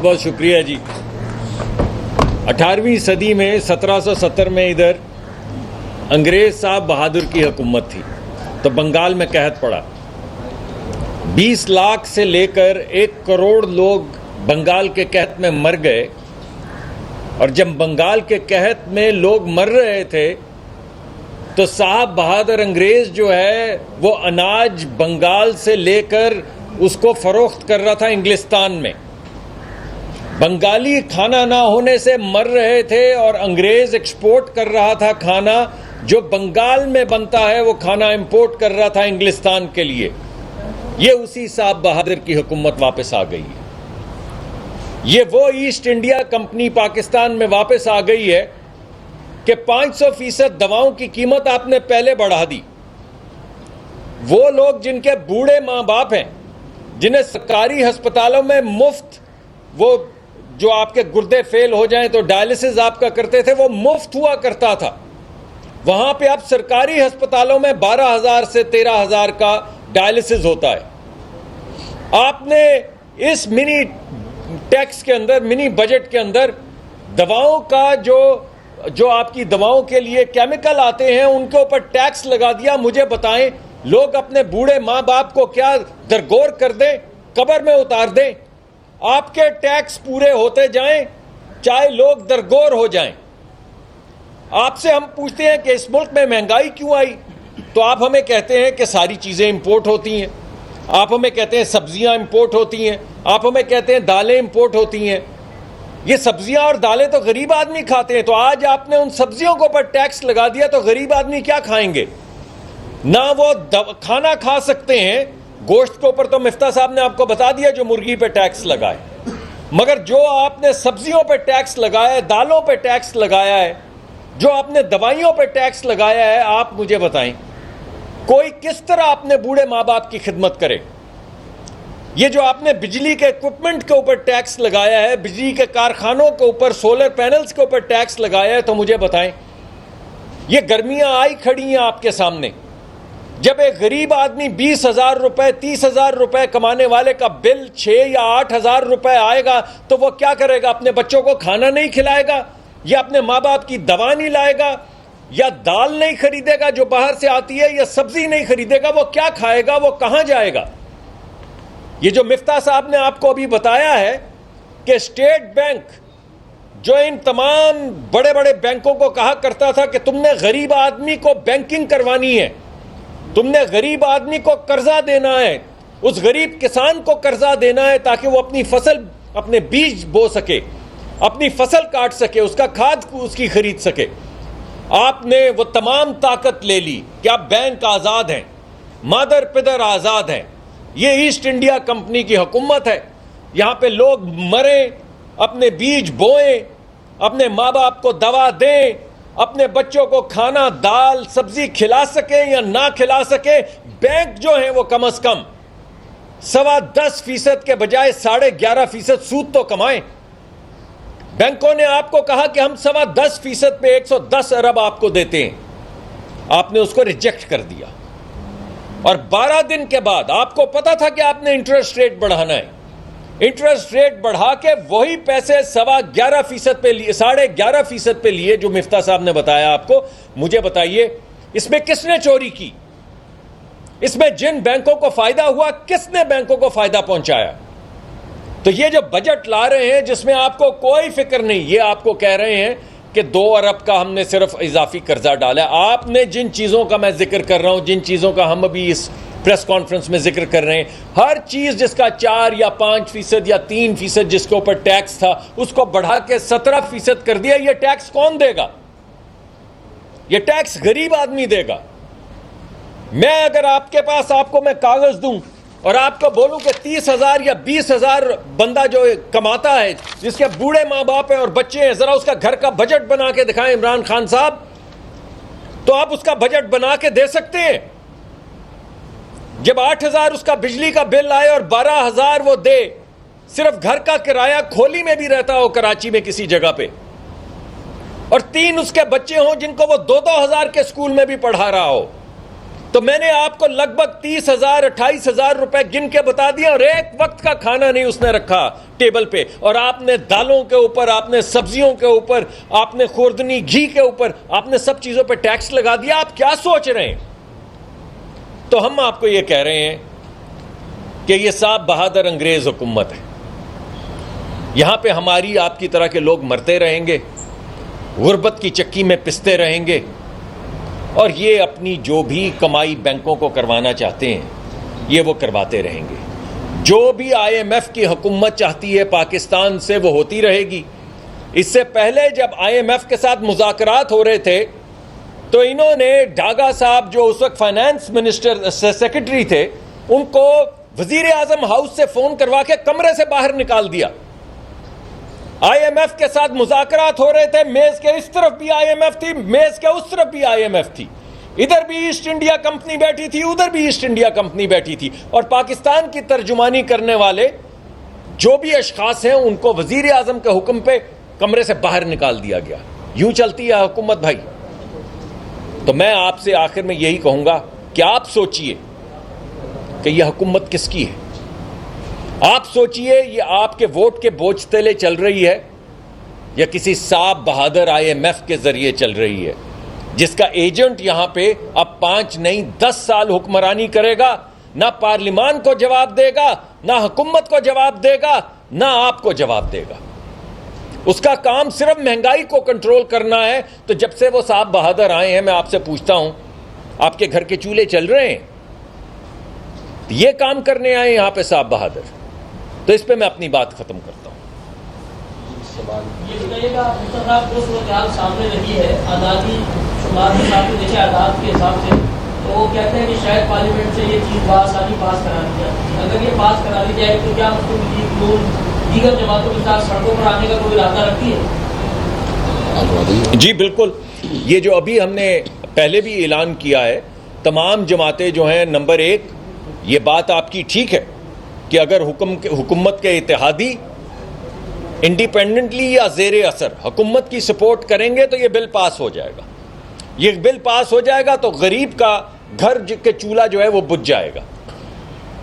بہت شکریہ جی. 18ویں صدی میں 1770 میں ادھر انگریز صاحب بہادر کی حکومت تھی تو بنگال میں قحط پڑا. 20 لاکھ سے لے کر 1 کروڑ لوگ بنگال کے قحط میں مر گئے. اور جب بنگال کے قحط میں لوگ مر رہے تھے تو صاحب بہادر انگریز جو ہے وہ اناج بنگال سے لے کر اس کو فروخت کر رہا تھا انگلستان میں. بنگالی کھانا نہ ہونے سے مر رہے تھے اور انگریز ایکسپورٹ کر رہا تھا کھانا جو بنگال میں بنتا ہے وہ کھانا امپورٹ کر رہا تھا انگلستان کے لیے. یہ اسی صاحب بہادر کی حکومت واپس آ گئی ہے. یہ وہ ایسٹ انڈیا کمپنی پاکستان میں واپس آ گئی ہے کہ 500% دواؤں کی قیمت آپ نے پہلے بڑھا دی. وہ لوگ جن کے بوڑھے ماں باپ ہیں جنہیں سرکاری ہسپتالوں میں مفت وہ جو آپ کے گردے فیل ہو جائیں تو ڈائلسس آپ کا کرتے تھے وہ مفت ہوا کرتا تھا. وہاں پہ اب سرکاری ہسپتالوں میں 12,000 سے 13,000 کا ڈائلسس ہوتا ہے. آپ نے اس منی ٹیکس کے اندر منی بجٹ کے اندر دواؤں کا جو آپ کی دواؤں کے لیے کیمیکل آتے ہیں ان کے اوپر ٹیکس لگا دیا. مجھے بتائیں لوگ اپنے بوڑھے ماں باپ کو کیا درگور کر دیں, قبر میں اتار دیں؟ آپ کے ٹیکس پورے ہوتے جائیں چاہے لوگ درگور ہو جائیں. آپ سے ہم پوچھتے ہیں کہ اس ملک میں مہنگائی کیوں آئی تو آپ ہمیں کہتے ہیں کہ ساری چیزیں امپورٹ ہوتی ہیں. آپ ہمیں کہتے ہیں سبزیاں امپورٹ ہوتی ہیں. آپ ہمیں کہتے ہیں دالیں امپورٹ ہوتی ہیں. یہ سبزیاں اور دالیں تو غریب آدمی کھاتے ہیں. تو آج آپ نے ان سبزیوں کے اوپر ٹیکس لگا دیا تو غریب آدمی کیا کھائیں گے؟ نہ وہ کھانا کھا سکتے ہیں. گوشت کے اوپر تو مفتاح صاحب نے آپ کو بتا دیا جو مرغی پہ ٹیکس لگائے, مگر جو آپ نے سبزیوں پہ ٹیکس لگایا ہے, دالوں پہ ٹیکس لگایا ہے, جو آپ نے دوائیوں پہ ٹیکس لگایا ہے, آپ مجھے بتائیں کوئی کس طرح اپنے بوڑھے ماں باپ کی خدمت کرے؟ یہ جو آپ نے بجلی کے ایکوپمنٹ کے اوپر ٹیکس لگایا ہے, بجلی کے کارخانوں کے اوپر, سولر پینلز کے اوپر ٹیکس لگایا ہے, تو مجھے بتائیں یہ گرمیاں آئی کھڑی ہیں آپ کے سامنے. جب ایک غریب آدمی 20,000 روپے 30,000 روپے کمانے والے کا بل 6 یا 8,000 روپے آئے گا تو وہ کیا کرے گا؟ اپنے بچوں کو کھانا نہیں کھلائے گا, یا اپنے ماں باپ کی دوا نہیں لائے گا, یا دال نہیں خریدے گا جو باہر سے آتی ہے, یا سبزی نہیں خریدے گا؟ وہ کیا کھائے گا؟ وہ کہاں جائے گا؟ یہ جو مفتاح صاحب نے آپ کو ابھی بتایا ہے کہ اسٹیٹ بینک جو ان تمام بڑے بڑے بینکوں کو کہا کرتا تھا کہ تم نے غریب آدمی کو بینکنگ کروانی ہے, تم نے غریب آدمی کو قرضہ دینا ہے, اس غریب کسان کو قرضہ دینا ہے تاکہ وہ اپنی فصل, اپنے بیج بو سکے, اپنی فصل کاٹ سکے, اس کا کھاد اس کی خرید سکے. آپ نے وہ تمام طاقت لے لی کہ اب بینک آزاد ہیں, مادر پدر آزاد ہیں. یہ ایسٹ انڈیا کمپنی کی حکومت ہے. یہاں پہ لوگ مریں, اپنے بیج بوئیں, اپنے ماں باپ کو دوا دیں, اپنے بچوں کو کھانا دال سبزی کھلا سکیں یا نہ کھلا سکیں. بینک جو ہیں وہ کم از کم 10.25% کے بجائے 11.5% سود تو کمائیں. بینکوں نے آپ کو کہا کہ ہم 10.25% پہ 110 ارب آپ کو دیتے ہیں, آپ نے اس کو ریجیکٹ کر دیا. اور 12 دن کے بعد آپ کو پتا تھا کہ آپ نے انٹرسٹ ریٹ بڑھانا ہے, انٹرسٹ ریٹ بڑھا کے وہی پیسے 11.25% پہ لیے, 11.5% پہ لیے جو مفتاح صاحب نے بتایا آپ کو. مجھے بتائیے اس میں کس نے چوری کی؟ اس میں جن بینکوں کو فائدہ ہوا کس نے بینکوں کو فائدہ پہنچایا؟ تو یہ جو بجٹ لا رہے ہیں جس میں آپ کو کوئی فکر نہیں, یہ آپ کو کہہ رہے ہیں کہ 2 ارب کا ہم نے صرف اضافی قرضہ ڈالا. آپ نے جن چیزوں کا میں ذکر کر رہا ہوں, جن چیزوں کا ہم ابھی اس پریس کانفرنس میں ذکر کر رہے ہیں, ہر چیز جس کا 4 یا 5% یا 3% جس کے اوپر ٹیکس تھا اس کو بڑھا کے 17% کر دیا. یہ ٹیکس کون دے گا؟ یہ ٹیکس غریب آدمی دے گا. میں اگر آپ کے پاس آپ کو میں کاغذ دوں اور آپ کو بولوں کہ 30,000 یا 20,000 بندہ جو کماتا ہے جس کے بوڑھے ماں باپ ہیں اور بچے ہیں, ذرا اس کا گھر کا بجٹ بنا کے دکھائیں عمران خان صاحب, تو آپ اس کا بجٹ بنا کے دے سکتے ہیں. جب 8,000 اس کا بجلی کا بل آئے اور 12,000 وہ دے, صرف گھر کا کرایہ کھولی میں بھی رہتا ہو کراچی میں کسی جگہ پہ, اور 3 اس کے بچے ہوں جن کو وہ 2,000 کے اسکول میں بھی پڑھا رہا ہو, تو میں نے آپ کو لگ بھگ 30,000 28,000 روپے گن کے بتا دیا، اور ایک وقت کا کھانا نہیں اس نے رکھا ٹیبل پہ، اور آپ نے دالوں کے اوپر، آپ نے سبزیوں کے اوپر، آپ نے خوردنی گھی کے اوپر، آپ نے سب چیزوں پہ ٹیکس لگا دیا. آپ کیا سوچ رہے ہیں؟ تو ہم آپ کو یہ کہہ رہے ہیں کہ یہ صاحب بہادر انگریز حکومت ہے. یہاں پہ ہماری آپ کی طرح کے لوگ مرتے رہیں گے، غربت کی چکی میں پستے رہیں گے، اور یہ اپنی جو بھی کمائی بینکوں کو کروانا چاہتے ہیں یہ وہ کرواتے رہیں گے. جو بھی IMF کی حکومت چاہتی ہے پاکستان سے وہ ہوتی رہے گی. اس سے پہلے جب IMF کے ساتھ مذاکرات ہو رہے تھے تو انہوں نے ڈاگا صاحب جو اس وقت فائنانس منسٹر سیکرٹری تھے ان کو وزیر اعظم ہاؤس سے فون کروا کے کمرے سے باہر نکال دیا. IMF کے ساتھ مذاکرات ہو رہے تھے، میز کے اس طرف بھی IMF تھی، میز کے اس طرف بھی IMF تھی، ادھر بھی ایسٹ انڈیا کمپنی بیٹھی تھی، ادھر بھی ایسٹ انڈیا کمپنی بیٹھی تھی، اور پاکستان کی ترجمانی کرنے والے جو بھی اشخاص ہیں ان کو وزیر اعظم کے حکم پہ کمرے سے باہر نکال دیا گیا. یوں چلتی ہے حکومت بھائی. تو میں آپ سے آخر میں یہی کہوں گا کہ آپ سوچئے کہ یہ حکومت کس کی ہے. آپ سوچئے یہ آپ کے ووٹ کے بوجھ تلے چل رہی ہے یا کسی صاحب بہادر IMF کے ذریعے چل رہی ہے جس کا ایجنٹ یہاں پہ اب 5 نہیں 10 سال حکمرانی کرے گا، نہ پارلیمان کو جواب دے گا، نہ حکومت کو جواب دے گا، نہ آپ کو جواب دے گا. اس کا کام صرف مہنگائی کو کنٹرول کرنا ہے. تو جب سے وہ صاحب بہادر آئے ہیں میں آپ سے پوچھتا ہوں آپ کے گھر کے چولہے چل رہے ہیں؟ یہ کام کرنے آئے یہاں پہ صاحب بہادر. تو اس پہ میں اپنی بات ختم کرتا ہوں. یہ بتائیے گا جو صورتحال سامنے رہی ہے آزادی شمار کے ساتھ دیکھیں آزاد کے حساب سے، تو وہ کہتے ہیں کہ شاید پارلیمنٹ سے یہ چیز بآسانی پاس کرا دی جائے. اگر یہ پاس کرا دی جائے تو کیا دیگر جماعتوں کے ساتھ سڑکوں پر آنے کا کوئی ارادہ رکھتی ہے؟ جی بالکل. یہ جو ابھی ہم نے پہلے بھی اعلان کیا ہے، تمام جماعتیں جو ہیں، نمبر 1 یہ بات آپ کی ٹھیک ہے کہ اگر حکومت کے اتحادی انڈیپینڈنٹلی یا زیر اثر حکومت کی سپورٹ کریں گے تو یہ بل پاس ہو جائے گا. یہ بل پاس ہو جائے گا تو غریب کا گھر کے چولہا جو ہے وہ بجھ جائے گا.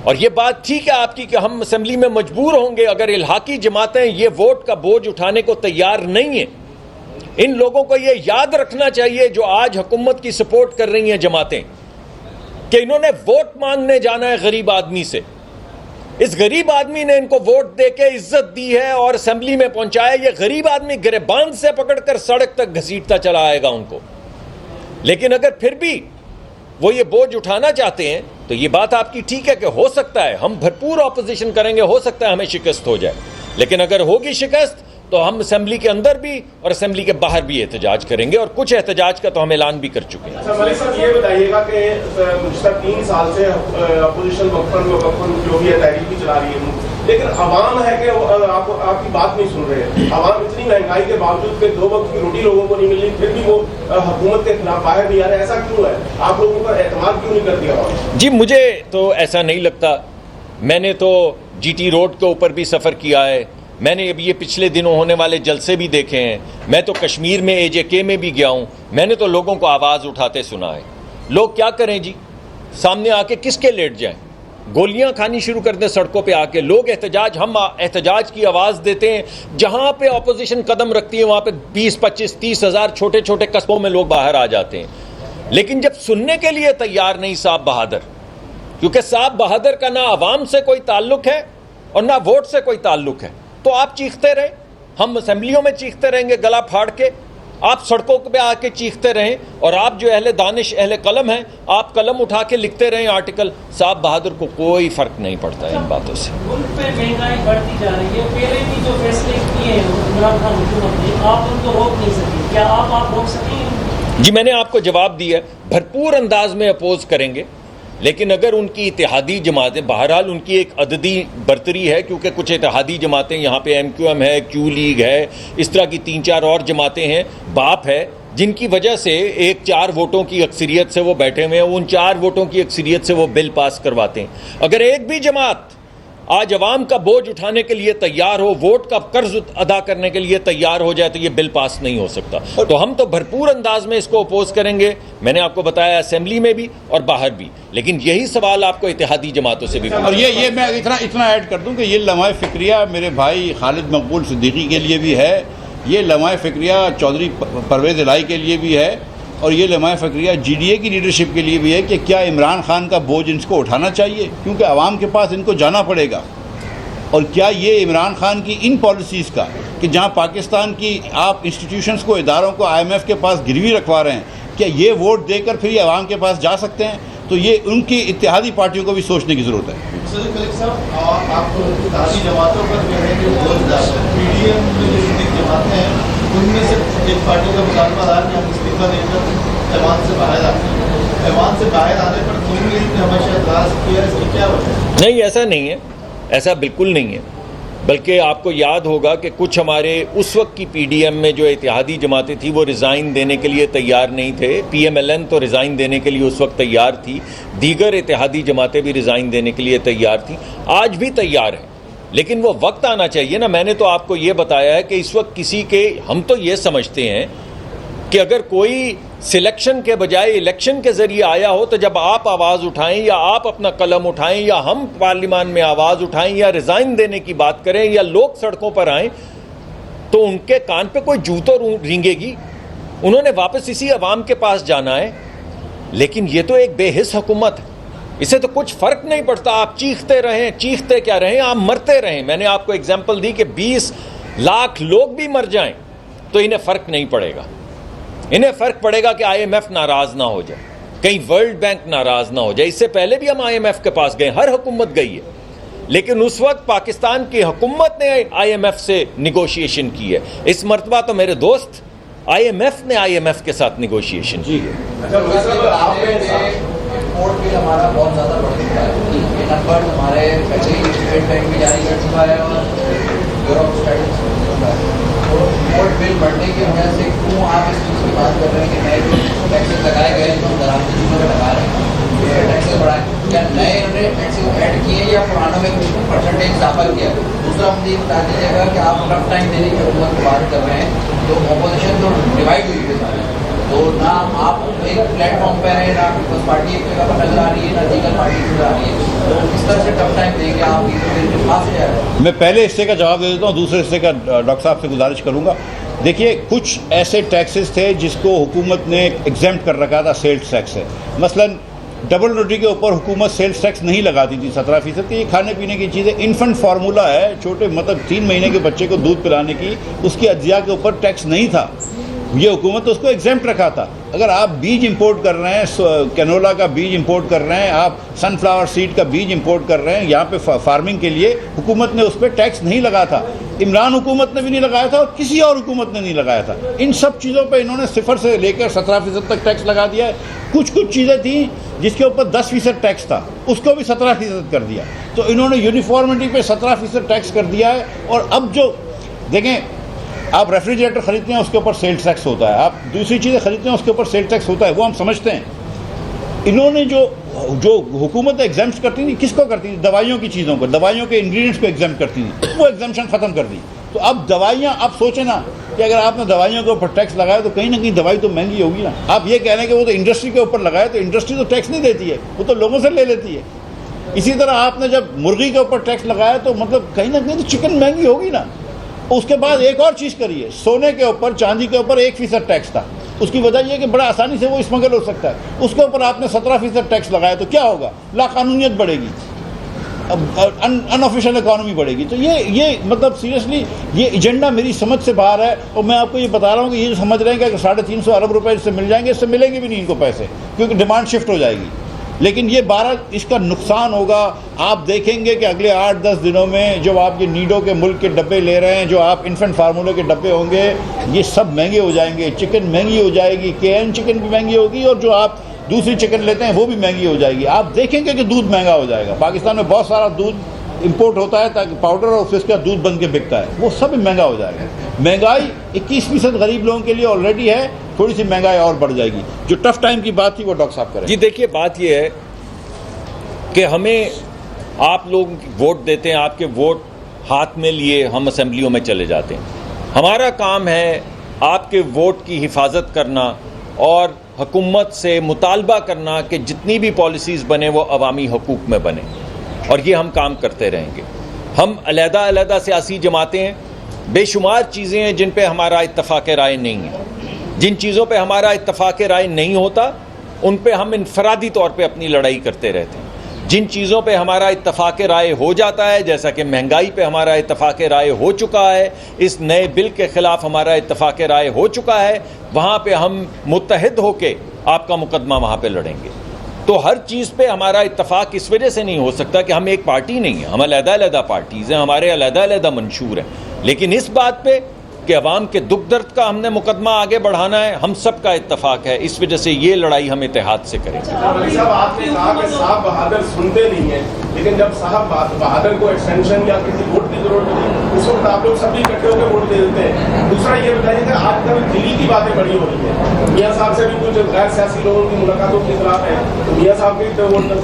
اور یہ بات ٹھیک ہے آپ کی کہ ہم اسمبلی میں مجبور ہوں گے اگر الحاقی جماعتیں یہ ووٹ کا بوجھ اٹھانے کو تیار نہیں ہیں. ان لوگوں کو یہ یاد رکھنا چاہیے جو آج حکومت کی سپورٹ کر رہی ہیں جماعتیں، کہ انہوں نے ووٹ مانگنے جانا ہے غریب آدمی سے. اس غریب آدمی نے ان کو ووٹ دے کے عزت دی ہے اور اسمبلی میں پہنچایا. یہ غریب آدمی گریبان سے پکڑ کر سڑک تک گھسیٹتا چلا آئے گا ان کو. لیکن اگر پھر بھی وہ یہ بوجھ اٹھانا چاہتے ہیں تو یہ بات آپ کی ٹھیک ہے کہ ہو سکتا ہے ہم بھرپور اپوزیشن کریں گے، ہو سکتا ہے ہمیں شکست ہو جائے. لیکن اگر ہوگی شکست تو ہم اسمبلی کے اندر بھی اور اسمبلی کے باہر بھی احتجاج کریں گے، اور کچھ احتجاج کا تو ہم اعلان بھی کر چکے ہیں. اچھا ملک صاحب یہ بتائیے گا کہ گزشتہ 3 سال سے اپوزیشن وقفاً جو بھی ہے تحریک بھی چلا رہی ہے، لیکن عوام ہے کہ آپ کی بات نہیں سن رہے ہیں. عوام اتنی مہنگائی کے باوجود کہ 2 وقت کی روٹی لوگوں کو نہیں مل رہی، پھر بھی وہ حکومت کے خلاف باہر نہیں آ رہے. ایسا کیوں ہے؟ آپ لوگوں پر اعتماد کیوں نہیں کرتی عوام؟ جی مجھے تو ایسا نہیں لگتا. میں نے تو GT روڈ کے اوپر بھی سفر کیا ہے، میں نے ابھی یہ پچھلے دنوں ہونے والے جلسے بھی دیکھے ہیں، میں تو کشمیر میں AJK میں بھی گیا ہوں. میں نے تو لوگوں کو آواز اٹھاتے سنا ہے. لوگ کیا کریں جی؟ سامنے آ کے کس کے لیٹ جائیں؟ گولیاں کھانی شروع کر دیں سڑکوں پہ آ کے. لوگ ہم احتجاج کی آواز دیتے ہیں، جہاں پہ اپوزیشن قدم رکھتی ہے وہاں پہ 20 25 30 ہزار چھوٹے چھوٹے قصبوں میں لوگ باہر آ جاتے ہیں. لیکن جب سننے کے لیے تیار نہیں صاحب بہادر، کیونکہ صاحب بہادر کا نہ عوام سے کوئی تعلق ہے اور نہ ووٹ سے کوئی تعلق ہے، تو آپ چیختے رہیں. ہم اسمبلیوں میں چیختے رہیں گے گلا پھاڑ کے، آپ سڑکوں پہ آ کے چیختے رہیں، اور آپ جو اہل دانش اہل قلم ہیں آپ قلم اٹھا کے لکھتے رہیں آرٹیکل. صاحب بہادر کو کوئی فرق نہیں پڑتا ہے ان باتوں سے. ملک پہ مہنگائی بڑھتی جا رہی ہے، پہلے بھی جو فیصلے کیے ہیں عمران خان حکومت نے، آپ ان کو روک نہیں سکتے. کیا آپ روک سکیں؟ جی میں نے آپ کو جواب دیا، بھرپور انداز میں اپوز کریں گے. لیکن اگر ان کی اتحادی جماعتیں، بہرحال ان کی ایک عددی برتری ہے کیونکہ کچھ اتحادی جماعتیں یہاں پہ MQM ہے، Q لیگ ہے، اس طرح کی 3-4 اور جماعتیں ہیں، باپ ہے، جن کی وجہ سے 1-4 ووٹوں کی اکثریت سے وہ بیٹھے ہوئے ہیں. ان 4 ووٹوں کی اکثریت سے وہ بل پاس کرواتے ہیں. اگر ایک بھی جماعت آج عوام کا بوجھ اٹھانے کے لیے تیار ہو, ووٹ کا قرض ادا کرنے کے لیے تیار ہو جائے تو یہ بل پاس نہیں ہو سکتا. تو ہم تو بھرپور انداز میں اس کو اپوز کریں گے, میں نے آپ کو بتایا اسمبلی میں بھی اور باہر بھی, لیکن یہی سوال آپ کو اتحادی جماعتوں سے بھی. اور یہ میں اتنا ایڈ کر دوں کہ یہ لمحہ فکریہ میرے بھائی خالد مقبول صدیقی کے لیے بھی ہے, یہ لمحہ فکریہ چودھری پرویز الہی کے لیے بھی ہے, اور یہ لمحہ فکریہ جی ڈی اے کی لیڈرشپ کے لیے بھی ہے کہ کیا عمران خان کا بوجھ ان کو اٹھانا چاہیے, کیونکہ عوام کے پاس ان کو جانا پڑے گا, اور کیا یہ عمران خان کی ان پالیسیز کا کہ جہاں پاکستان کی آپ انسٹیٹیوشنز کو, اداروں کو IMF کے پاس گروی رکھوا رہے ہیں, کیا یہ ووٹ دے کر پھر یہ عوام کے پاس جا سکتے ہیں؟ تو یہ ان کی اتحادی پارٹیوں کو بھی سوچنے کی ضرورت ہے. ملک صاحب, آپ کو اتحادی جماعتوں پر جو ہے کہ PDM میں جو شریک جماعتیں ہیں ان میں سے ایک پارٹی کا مطالبہ رہا کہ ہم استعفیٰ دے کر ایوان سے باہر آتے ہیں. ایوان سے باہر آنے پر نون لیگ نے ہمیشہ اعتراض کیا, اس کی کیا وجہ؟ نہیں, ایسا نہیں ہے, ایسا بالکل نہیں ہے. بلکہ آپ کو یاد ہوگا کہ کچھ ہمارے اس وقت کی PDM میں جو اتحادی جماعتیں تھیں وہ ریزائن دینے کے لیے تیار نہیں تھے. PMLN تو ریزائن دینے کے لیے اس وقت تیار تھی, دیگر اتحادی جماعتیں بھی ریزائن دینے کے لیے تیار تھیں, آج بھی تیار ہیں, لیکن وہ وقت آنا چاہیے نا. میں نے تو آپ کو یہ بتایا ہے کہ اس وقت کسی کے, ہم تو یہ سمجھتے ہیں کہ اگر کوئی سلیکشن کے بجائے الیکشن کے ذریعے آیا ہو تو جب آپ آواز اٹھائیں یا آپ اپنا قلم اٹھائیں یا ہم پارلیمان میں آواز اٹھائیں یا ریزائن دینے کی بات کریں یا لوگ سڑکوں پر آئیں تو ان کے کان پہ کوئی جوں تو رینگے گی. انہوں نے واپس اسی عوام کے پاس جانا ہے. لیکن یہ تو ایک بے حس حکومت ہے, اسے تو کچھ فرق نہیں پڑتا. آپ چیختے رہیں, چیختے کیا رہیں, آپ مرتے رہیں. میں نے آپ کو اگزامپل دی کہ 20 لاکھ لوگ بھی مر جائیں تو انہیں فرق نہیں پڑے گا. انہیں فرق پڑے گا کہ IMF ناراض نہ ہو جائے, کہیں ورلڈ بینک ناراض نہ ہو جائے. اس سے پہلے بھی ہم IMF کے پاس گئے, ہر حکومت گئی ہے, لیکن اس وقت پاکستان کی حکومت نے IMF سے نیگوشیشن کی ہے. اس مرتبہ تو میرے دوست IMF نے IMF کے ساتھ نیگوشیشن کی ہے. امپورٹ بل ہمارا بہت زیادہ بڑھ چکا ہے. یہ نمبر ہمارے پہلے ہی اسٹیٹ بینک بھی جاری کر چکا ہے اور یورپ اسٹیٹس کر چکا ہے. تو امپورٹ بل بڑھنے کی وجہ سے کیوں آپ اس چیز کی بات کر رہے ہیں کہ نئے جو ٹیکسز لگائے گئے جو درآمدی چیزوں میں لگا رہے ہیں یہ ٹیکسز بڑھائیں, کیا نئے انہوں نے ٹیکسز ایڈ کیے یا پرانوں میں کچھ پرسنٹیج اضافہ کیا؟ دوسرا مجھے یہ بتا دیجیے گا کہ آپ رف ٹائم دینے کی حکومت کی بات کر رہے ہیں, تو اپوزیشن تو ڈیوائڈ ہوئی ہے سارے, تو نہ آپ ایک پلیٹ فارم پہ ہیں, نہ پیپلز پارٹی ایک جگہ پر نظر آ رہی ہے, نہ دیگر پارٹی نظر آ رہی ہے. تو اس طرح سے ٹف ٹائم دیں گے آپ پاس جائے گا. میں پہلے حصے کا جواب دے دیتا ہوں, دوسرے حصے کا ڈاکٹر صاحب سے گزارش کروں گا. دیکھیے, کچھ ایسے ٹیکسز تھے جس کو حکومت نے ایگزیمپٹ کر رکھا تھا سیلز ٹیکس سے. مثلاً ڈبل روٹی کے اوپر حکومت سیلز ٹیکس نہیں لگاتی تھی 17% کی. یہ کھانے پینے کی چیزیں, انفنٹ فارمولا ہے, چھوٹے مطلب 3 مہینے کے بچے کو دودھ پلانے کی, اس کی اجزاء کے اوپر ٹیکس نہیں تھا. یہ حکومت اس کو ایگزیمپٹ رکھا تھا. اگر آپ بیج امپورٹ کر رہے ہیں, کینولا کا بیج امپورٹ کر رہے ہیں, آپ سن فلاور سیڈ کا بیج امپورٹ کر رہے ہیں یہاں پہ فارمنگ کے لیے, حکومت نے اس پہ ٹیکس نہیں لگا تھا. عمران حکومت نے بھی نہیں لگایا تھا اور کسی اور حکومت نے نہیں لگایا تھا. ان سب چیزوں پہ انہوں نے 0 سے لے کر 17% تک ٹیکس لگا دیا ہے. کچھ چیزیں تھیں جس کے اوپر 10% ٹیکس تھا, اس کو بھی 17% کر دیا. تو انہوں نے یونیفارمٹی پہ 17% ٹیکس کر دیا ہے. اور اب جو دیکھیں, آپ ریفریجریٹر خریدتے ہیں اس کے اوپر سیلز ٹیکس ہوتا ہے, آپ دوسری چیزیں خریدتے ہیں اس کے اوپر سیلز ٹیکس ہوتا ہے, وہ ہم سمجھتے ہیں. انہوں نے جو حکومت ایگزامپٹ کرتی تھی, کس کو کرتی تھی؟ دوائیوں کی چیزوں کو, دوائیوں کے انگریڈینٹس کو ایگزامپٹ کرتی تھی, وہ ایگزامپشن ختم کر دی. تو اب دوائیاں, آپ سوچیں نا کہ اگر آپ نے دوائیوں کے اوپر ٹیکس لگایا تو کہیں نہ کہیں دوائی تو مہنگی ہوگی نا. آپ یہ کہہ رہے ہیں کہ وہ تو انڈسٹری کے اوپر لگایا, تو انڈسٹری تو ٹیکس نہیں دیتی ہے, وہ تو لوگوں سے لے لیتی ہے. اسی طرح آپ نے جب مرغی کے اوپر ٹیکس لگایا تو مطلب کہیں نہ کہیں تو چکن مہنگی ہوگی نا. اس کے بعد ایک اور چیز کریے, سونے کے اوپر, چاندی کے اوپر 1% ٹیکس تھا. اس کی وجہ یہ کہ بڑا آسانی سے وہ اسمگل ہو سکتا ہے. اس کے اوپر آپ نے 17% ٹیکس لگایا تو کیا ہوگا؟ لا قانونیت بڑھے گی, ان آفیشیل اکانومی بڑھے گی. تو یہ مطلب سیریسلی یہ ایجنڈا میری سمجھ سے باہر ہے. اور میں آپ کو یہ بتا رہا ہوں کہ یہ جو سمجھ رہے ہیں کہ اگر 350 ارب روپے اس سے مل جائیں گے, اس سے ملیں گے بھی نہیں ان کو پیسے, کیونکہ ڈیمانڈ شفٹ ہو جائے گی. لیکن یہ 12 اس کا نقصان ہوگا. آپ دیکھیں گے کہ اگلے 8-10 دنوں میں جو آپ یہ نیڈو کے ملک کے ڈبے لے رہے ہیں, جو آپ انفنٹ فارمولے کے ڈبے ہوں گے, یہ سب مہنگے ہو جائیں گے. چکن مہنگی ہو جائے گی, KN چکن بھی مہنگی ہوگی, اور جو آپ دوسری چکن لیتے ہیں وہ بھی مہنگی ہو جائے گی. آپ دیکھیں گے کہ دودھ مہنگا ہو جائے گا. پاکستان میں بہت سارا دودھ امپورٹ ہوتا ہے تاکہ پاؤڈر, اور پھر اس کا دودھ بن کے بکتا ہے, وہ سب مہنگا ہو جائے گا. مہنگائی 21% غریب لوگوں کے لیے آلریڈی ہے, تھوڑی سی مہنگائی اور بڑھ جائے گی. جو ٹف ٹائم کی بات تھی وہ ڈاکٹر صاحب کریں. جی دیکھیے, بات یہ ہے کہ ہمیں آپ لوگ ووٹ دیتے ہیں, آپ کے ووٹ ہاتھ میں لیے ہم اسمبلیوں میں چلے جاتے ہیں. ہمارا کام ہے آپ کے ووٹ کی حفاظت کرنا اور حکومت سے مطالبہ کرنا کہ جتنی بھی پالیسیز بنے وہ عوامی حقوق میں بنے, اور یہ ہم کام کرتے رہیں گے. ہم علیحدہ علیحدہ سیاسی جماعتیں ہیں, بے شمار چیزیں ہیں جن پہ ہمارا اتفاق رائے نہیں ہے. جن چیزوں پہ ہمارا اتفاق رائے نہیں ہوتا ان پہ ہم انفرادی طور پہ اپنی لڑائی کرتے رہتے ہیں. جن چیزوں پہ ہمارا اتفاق رائے ہو جاتا ہے, جیسا کہ مہنگائی پہ ہمارا اتفاق رائے ہو چکا ہے, اس نئے بل کے خلاف ہمارا اتفاق رائے ہو چکا ہے, وہاں پہ ہم متحد ہو کے آپ کا مقدمہ وہاں پہ لڑیں گے. تو ہر چیز پہ ہمارا اتفاق اس وجہ سے نہیں ہو سکتا کہ ہم ایک پارٹی نہیں ہیں, ہم علیحدہ علیحدہ پارٹیز ہیں, ہمارے علیحدہ علیحدہ منشور ہیں. لیکن اس بات پہ کہ عوام کے دکھ درد کا ہم نے مقدمہ آگے بڑھانا ہے, ہم سب کا اتفاق ہے. اس وجہ سے یہ لڑائی ہم اتحاد سے کریں گے. ولی صاحب آپ نے کہا کہ صاحب بہادر سنتے نہیں ہیں, لیکن جب صاحب بہادر کو ایکسٹینشن یا کسی ووٹ کی ضرورت ہوتی اس وقت آپ لوگ سب اکٹھے ہو کے ووٹ دے دیتے ہیں. دوسرا یہ بتائیے کہ آج کل دلی کی باتیں بڑی ہو رہی ہیں, میاں صاحب سے بھی کچھ غیر سیاسی لوگوں کی ملاقاتوں کے خلاف ہے, تو میاں صاحب کی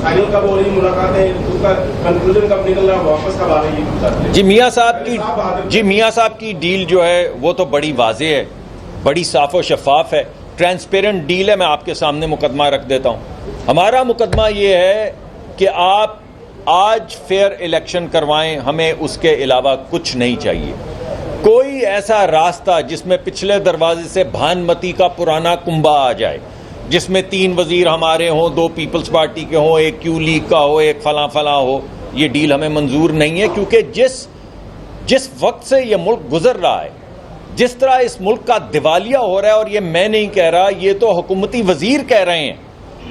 فائنل کب ہو رہی ملاقاتیں, اس کا کنکلوژن کب نکل رہا, واپس کب آ رہی ہے؟ جی میاں صاحب کی ڈیل جو ہے وہ تو بڑی واضح ہے, بڑی صاف و شفاف ہے, ٹرانسپیرنٹ ڈیل ہے. میں آپ کے سامنے مقدمہ رکھ دیتا ہوں. ہمارا مقدمہ یہ ہے کہ آپ آج فیئر الیکشن کروائیں, ہمیں اس کے علاوہ کچھ نہیں چاہیے. کوئی ایسا راستہ جس میں پچھلے دروازے سے بھانمتی کا پرانا کنبہ آ جائے, جس میں 3 وزیر ہمارے ہوں, 2 پیپلز پارٹی کے ہوں, 1 کیو لیگ کا ہو, 1 فلاں فلاں ہو, یہ ڈیل ہمیں منظور نہیں ہے. کیونکہ جس وقت سے یہ ملک گزر رہا ہے, جس طرح اس ملک کا دیوالیہ ہو رہا ہے, اور یہ میں نہیں کہہ رہا, یہ تو حکومتی وزیر کہہ رہے ہیں,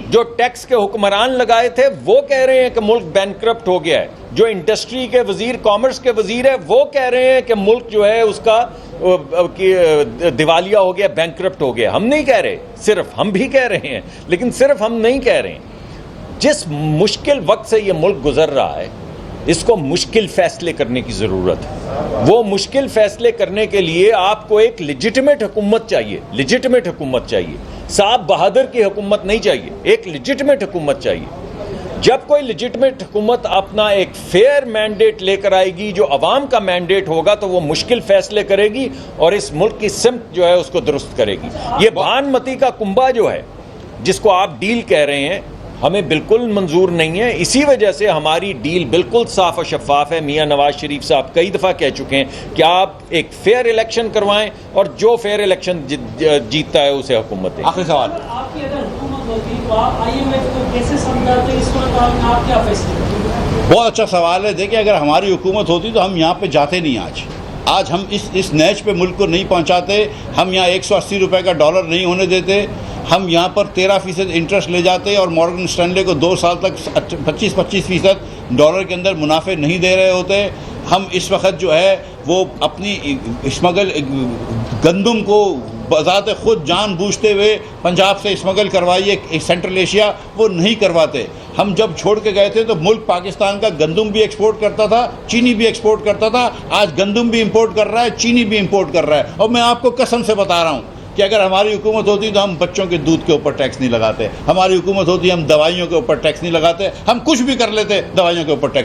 جو ٹیکس کے حکمران لگائے تھے وہ کہہ رہے ہیں کہ ملک بینکرپٹ ہو گیا ہے, جو انڈسٹری کے وزیر, کامرس کے وزیر ہے, وہ کہہ رہے ہیں کہ ملک جو ہے اس کا دیوالیہ ہو گیا, بینکرپٹ ہو گیا. ہم نہیں کہہ رہے, صرف ہم بھی کہہ رہے ہیں, لیکن صرف ہم نہیں کہہ رہے ہیں. جس مشکل وقت سے یہ ملک گزر رہا ہے, اس کو مشکل فیصلے کرنے کی ضرورت ہے. وہ مشکل فیصلے کرنے کے لیے آپ کو ایک لیجٹمیٹ حکومت چاہیے, لیجٹمیٹ حکومت چاہیے. صاحب بہادر کی حکومت نہیں چاہیے, ایک لیجٹمیٹ حکومت چاہیے. جب کوئی لیجٹمیٹ حکومت اپنا ایک فیئر مینڈیٹ لے کر آئے گی, جو عوام کا مینڈیٹ ہوگا, تو وہ مشکل فیصلے کرے گی اور اس ملک کی سمت جو ہے اس کو درست کرے گی. یہ بھانمتی کا کنبہ جو ہے جس کو آپ ڈیل کہہ رہے ہیں, ہمیں بالکل منظور نہیں ہے. اسی وجہ سے ہماری ڈیل بالکل صاف و شفاف ہے. میاں نواز شریف صاحب کئی دفعہ کہہ چکے ہیں کہ آپ ایک فیئر الیکشن کروائیں, اور جو فیئر الیکشن جیتتا ہے اسے حکومت دیں. آخری سوال. آپ کی اگر حکومت ہوتی تو آپ IMF کو کیسے سمجھاتے, اس وقت آپ کیا فیصلے کرتے؟ بہت اچھا سوال ہے. دیکھیں, اگر ہماری حکومت ہوتی تو ہم یہاں پہ جاتے نہیں. آج ہم اس نیچ پہ ملک کو نہیں پہنچاتے. ہم یہاں 180 روپے کا ڈالر نہیں ہونے دیتے. ہم یہاں پر 13% انٹرسٹ لے جاتے, اور مارگن اسٹینلے کو 2 سال تک 25% ڈالر کے اندر منافع نہیں دے رہے ہوتے. ہم اس وقت جو ہے وہ اپنی اسمگل گندم کو بذات خود جان بوجھتے ہوئے پنجاب سے اسمگل کروائیے سینٹرل ایشیا, وہ نہیں کرواتے. ہم جب چھوڑ کے گئے تھے تو ملک پاکستان کا گندم بھی ایکسپورٹ کرتا تھا, چینی بھی ایکسپورٹ کرتا تھا. آج گندم بھی امپورٹ کر رہا ہے, چینی بھی امپورٹ کر رہا ہے. اور میں آپ کو قسم سے بتا رہا ہوں کہ اگر ہماری حکومت ہوتی تو ہم بچوں کے دودھ کے اوپر ٹیکس نہیں لگاتے. ہماری حکومت ہوتی ہم دوائیوں کے اوپر ٹیکس نہیں لگاتے. ہم کچھ بھی کر لیتے, دوائیوں کے اوپر ٹیکس نہیں